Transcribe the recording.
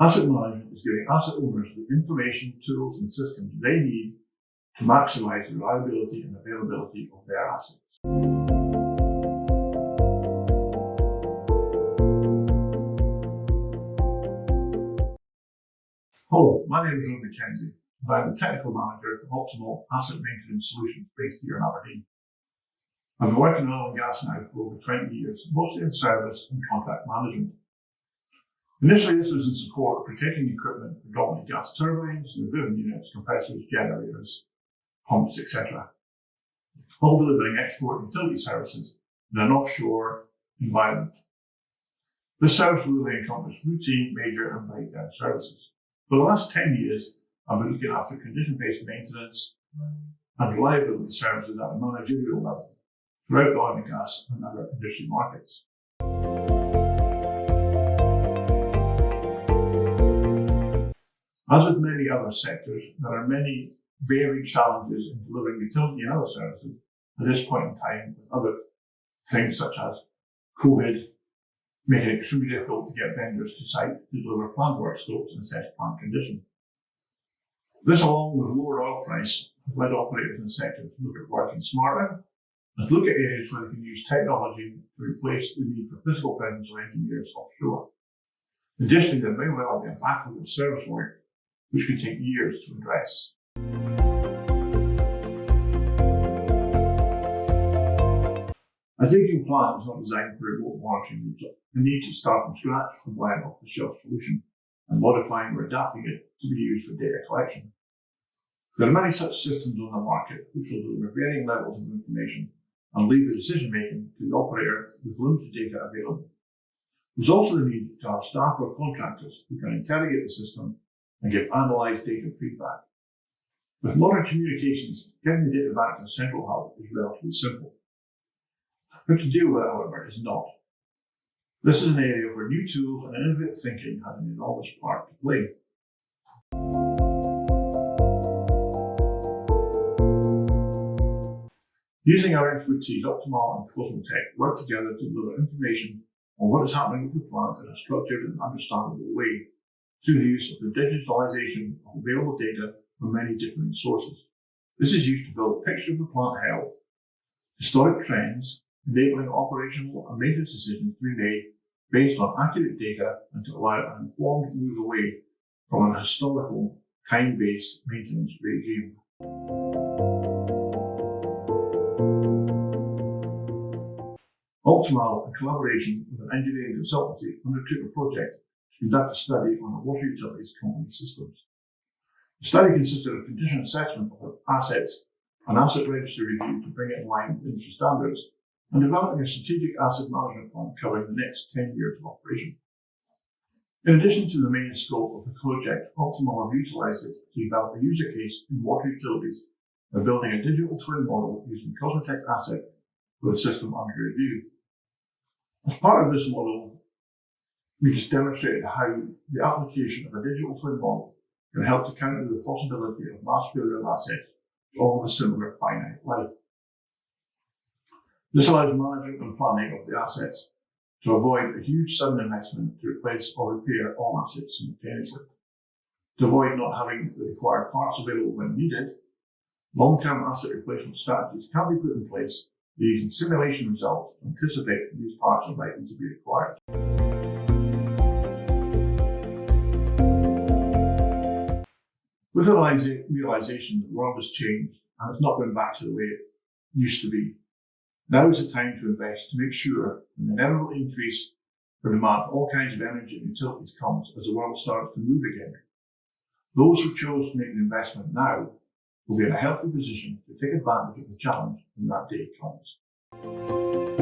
Asset management is giving asset owners the information, tools, and systems they need to maximize the reliability and availability of their assets. Hello, my name is Mackenzie, and I'm the Technical Manager for Optimal Asset Maintenance Solutions based here in Aberdeen. I've been working in oil and gas now for over 20 years, mostly in service and contract management. Initially, this was in support of rotating equipment, predominantly gas turbines, removing units, compressors, generators, pumps, etc., all delivering export utility services in an offshore environment. This service delivery encompassed routine, major, and breakdown services. For the last 10 years, I've been looking after condition-based maintenance and reliability services at a managerial level throughout the oil and gas and other industry markets. As with many other sectors, there are many varied challenges in delivering utility and other services at this point in time, with other things such as COVID making it extremely difficult to get vendors to site to deliver planned work scopes and assess plant condition. This, along with lower oil price, has led operators in the sector to look at working smarter and to look at areas where they can use technology to replace the need for physical presence of engineers offshore. Additionally, there may well be a backlog of service work which can take years to address. A digging plant is not designed for remote monitoring. The need to start from scratch and buy an off-the-shelf solution and modifying or adapting it to be used for data collection. There are many such systems on the market which will deliver varying levels of information and leave the decision-making to the operator with limited data available. There's also the need to have staff or contractors who can interrogate the system and give analysed data feedback. With modern communications, getting the data back to the central hub is relatively simple. How to deal with it, however, is not. This is an area where new tools and innovative thinking have an enormous part to play. Using our expertise, Optimal and Cosmo work together to deliver information on what is happening with the plant in a structured and understandable way, through the use of the digitalization of available data from many different sources. This is used to build a picture of the plant health, historic trends, enabling operational and maintenance decisions to be made based on accurate data and to allow an informed move away from an historical, time-based maintenance regime. Optimal, in collaboration with an engineering consultancy, undertook a project to conduct a study on a water utilities company systems. The study consisted of condition assessment of assets, an asset register review to bring it in line with industry standards, and developing a strategic asset management plan covering the next 10 years of operation. In addition to the main scope of the project, Optimal have utilised it to develop a user case in water utilities by building a digital twin model using Cosmo asset with a system under review. As part of this model, we just demonstrated how the application of a digital twin model can help to counter the possibility of mass failure of assets which all have a similar finite life. This allows management and planning of the assets to avoid a huge sudden investment to replace or repair all assets simultaneously. To avoid not having the required parts available when needed, long-term asset replacement strategies can be put in place using simulation results to anticipate when these parts are likely to be required. With the realization that the world has changed and it's not going back to the way it used to be, now is the time to invest to make sure when the inevitable increase for demand for all kinds of energy and utilities comes as the world starts to move again. Those who chose to make the investment now will be in a healthy position to take advantage of the challenge when that day comes.